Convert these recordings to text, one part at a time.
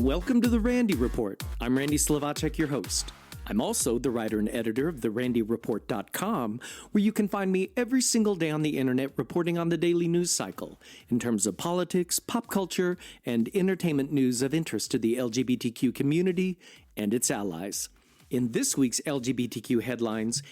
Welcome to the Randy Report. I'm Randy Slavacek, your host. I'm also the writer and editor of therandyreport.com, where you can find me every single day on the internet reporting on the daily news cycle in terms of politics, pop culture, and entertainment news of interest to the LGBTQ community and its allies. In this week's LGBTQ headlines,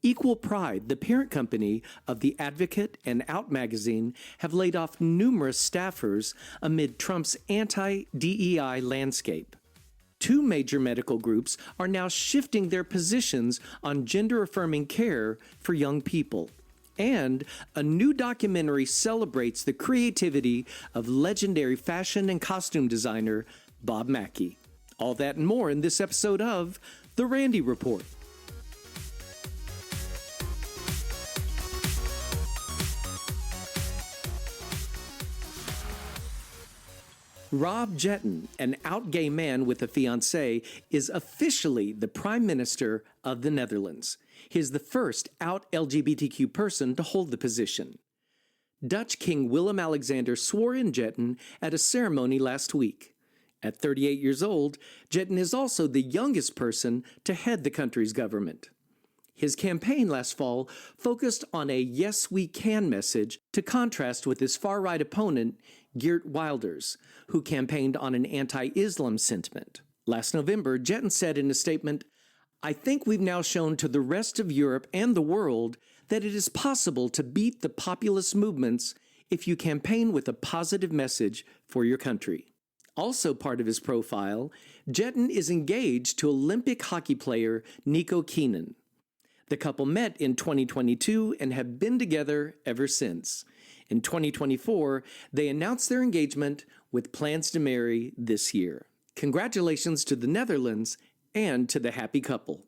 Equal Pride, the parent company of The Advocate and Out magazine, have laid off numerous staffers amid Trump's anti-DEI landscape. Two major medical groups are now shifting their positions on gender-affirming care for young people. And a new documentary celebrates the creativity of legendary fashion and costume designer Bob Mackie. All that and more in this episode of The Randy Report. Rob Jetten, an out gay man with a fiancée, is officially the Prime Minister of the Netherlands. He is the first out LGBTQ person to hold the position. Dutch King Willem-Alexander swore in Jetten at a ceremony last week. At 38 years old, Jetten is also the youngest person to head the country's government. His campaign last fall focused on a "Yes, we can" message to contrast with his far-right opponent, Geert Wilders, who campaigned on an anti-Islam sentiment. Last November, Jetten said in a statement, "I think we've now shown to the rest of Europe and the world that it is possible to beat the populist movements if you campaign with a positive message for your country." Also part of his profile, Jetten is engaged to Olympic hockey player Nico Keenan. The couple met in 2022 and have been together ever since. In 2024, they announced their engagement with plans to marry this year. Congratulations to the Netherlands and to the happy couple.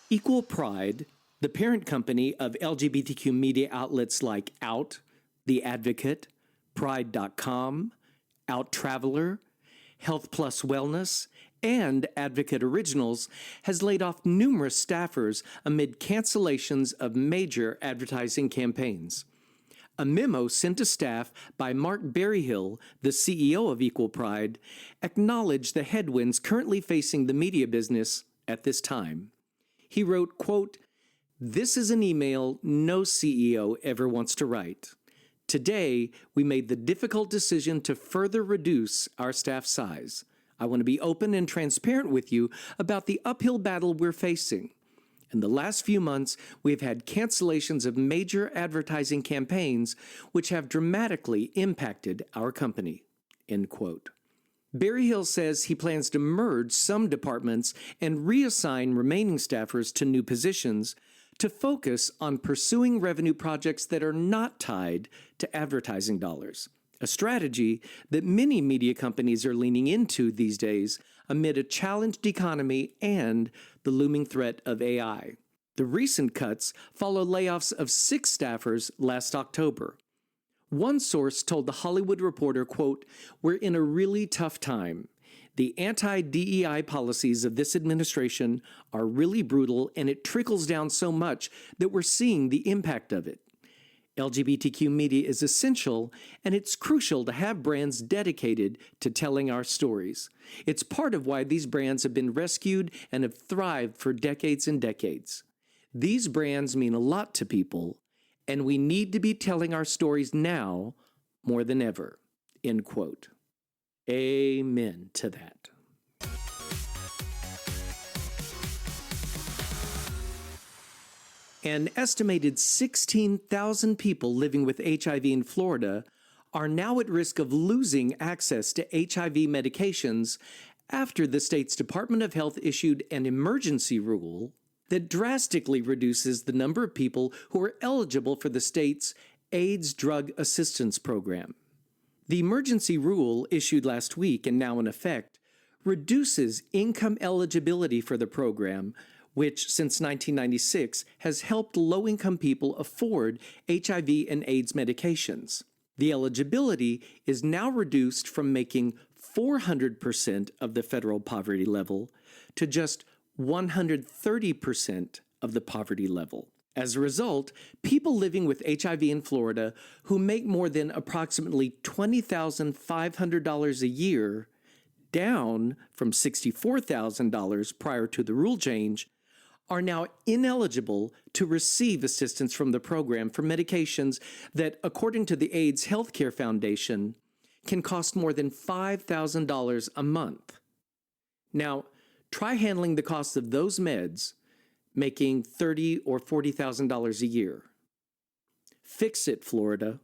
Equal Pride, the parent company of LGBTQ media outlets like Out, The Advocate, Pride.com, Out Traveler, Health Plus Wellness, and Advocate Originals, has laid off numerous staffers amid cancellations of major advertising campaigns. A memo sent to staff by Mark Berryhill, the CEO of Equal Pride, acknowledged the headwinds currently facing the media business at this time. He wrote, quote, "This is an email no CEO ever wants to write. Today, we made the difficult decision to further reduce our staff size. I want to be open and transparent with you about the uphill battle we're facing. In the last few months, we've had cancellations of major advertising campaigns which have dramatically impacted our company." End quote. Berryhill says he plans to merge some departments and reassign remaining staffers to new positions to focus on pursuing revenue projects that are not tied to advertising dollars, a strategy that many media companies are leaning into these days amid a challenged economy and the looming threat of AI. The recent cuts follow layoffs of 6 staffers last October. One source told The Hollywood Reporter, quote, "We're in a really tough time. The anti-DEI policies of this administration are really brutal, and it trickles down so much that we're seeing the impact of it. LGBTQ media is essential, and it's crucial to have brands dedicated to telling our stories. It's part of why these brands have been rescued and have thrived for decades and decades. These brands mean a lot to people, and we need to be telling our stories now more than ever." End quote. Amen to that. An estimated 16,000 people living with HIV in Florida are now at risk of losing access to HIV medications after the state's Department of Health issued an emergency rule that drastically reduces the number of people who are eligible for the state's AIDS Drug Assistance Program. The emergency rule, issued last week and now in effect, reduces income eligibility for the program, which since 1996 has helped low-income people afford HIV and AIDS medications. The eligibility is now reduced from making 400% of the federal poverty level to just 130% of the poverty level. As a result, people living with HIV in Florida who make more than approximately $20,500 a year, down from $64,000 prior to the rule change, are now ineligible to receive assistance from the program for medications that, according to the AIDS Healthcare Foundation, can cost more than $5,000 a month. Now, try handling the cost of those meds, making $30,000 or $40,000 a year. Fix it, Florida.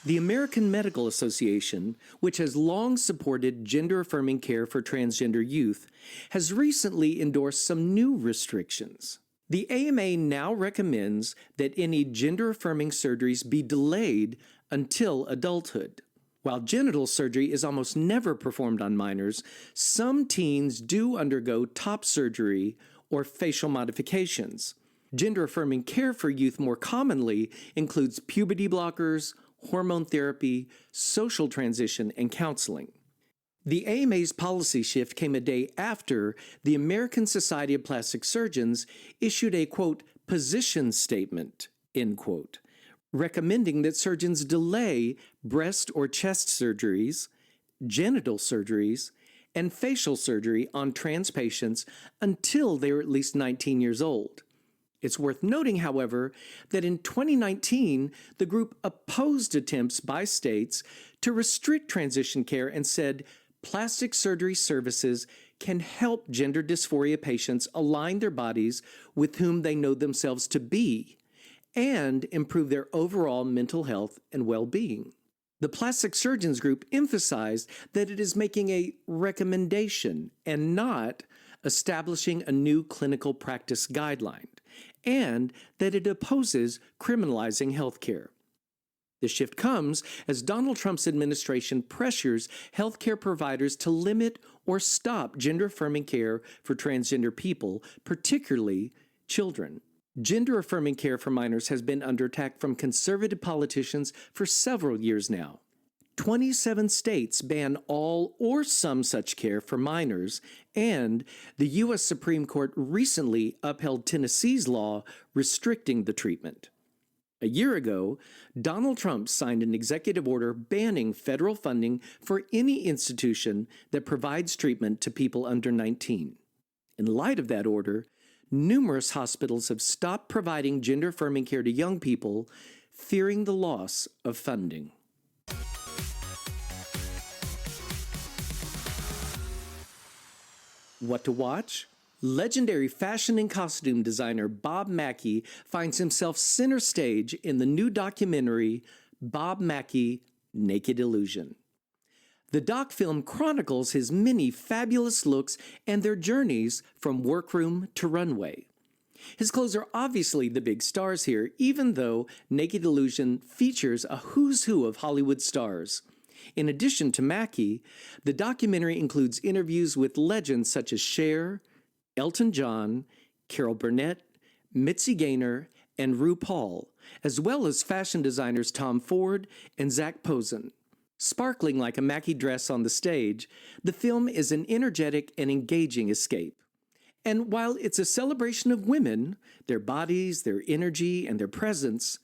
The American Medical Association, which has long supported gender-affirming care for transgender youth, has recently endorsed some new restrictions. The AMA now recommends that any gender-affirming surgeries be delayed until adulthood. While genital surgery is almost never performed on minors, some teens do undergo top surgery or facial modifications. Gender-affirming care for youth more commonly includes puberty blockers, hormone therapy, social transition, and counseling. The AMA's policy shift came a day after the American Society of Plastic Surgeons issued a, quote, position statement, end quote, recommending that surgeons delay breast or chest surgeries, genital surgeries, and facial surgery on trans patients until they are at least 19 years old. It's worth noting, however, that in 2019, the group opposed attempts by states to restrict transition care and said plastic surgery services can help gender dysphoria patients align their bodies with whom they know themselves to be and improve their overall mental health and well-being. The Plastic Surgeons Group emphasized that it is making a recommendation and not establishing a new clinical practice guideline, and that it opposes criminalizing healthcare. The shift comes as Donald Trump's administration pressures healthcare providers to limit or stop gender-affirming care for transgender people, particularly children. Gender-affirming care for minors has been under attack from conservative politicians for several years now. 27 states ban all or some such care for minors, and the U.S. Supreme Court recently upheld Tennessee's law restricting the treatment. A year ago, Donald Trump signed an executive order banning federal funding for any institution that provides treatment to people under 19. In light of that order, numerous hospitals have stopped providing gender-affirming care to young people, fearing the loss of funding. What to watch? Legendary fashion and costume designer Bob Mackie finds himself center stage in the new documentary Bob Mackie, Naked Illusion. The doc film chronicles his many fabulous looks and their journeys from workroom to runway. His clothes are obviously the big stars here, even though Naked Illusion features a who's who of Hollywood stars. In addition to Mackie, the documentary includes interviews with legends such as Cher, Elton John, Carol Burnett, Mitzi Gaynor, and RuPaul, as well as fashion designers Tom Ford and Zac Posen. Sparkling like a Mackie dress on the stage, the film is an energetic and engaging escape. And while it's a celebration of women, their bodies, their energy, and their presence,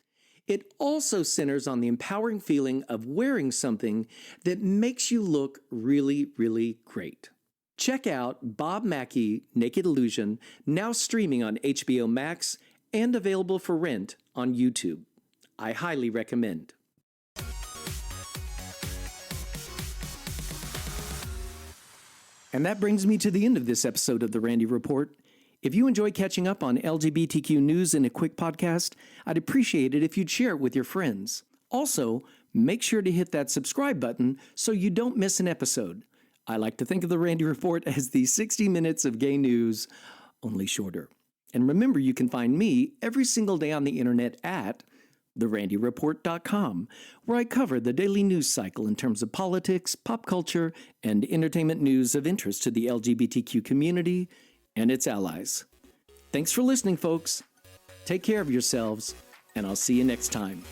it also centers on the empowering feeling of wearing something that makes you look really, really great. Check out Bob Mackie, Naked Illusion, now streaming on HBO Max and available for rent on YouTube. I highly recommend. And that brings me to the end of this episode of The Randy Report. If you enjoy catching up on LGBTQ news in a quick podcast, I'd appreciate it if you'd share it with your friends. Also, make sure to hit that subscribe button so you don't miss an episode. I like to think of The Randy Report as the 60 minutes of gay news, only shorter. And remember, you can find me every single day on the internet at therandyreport.com, where I cover the daily news cycle in terms of politics, pop culture, and entertainment news of interest to the LGBTQ community and its allies. Thanks for listening, folks. Take care of yourselves, and I'll see you next time.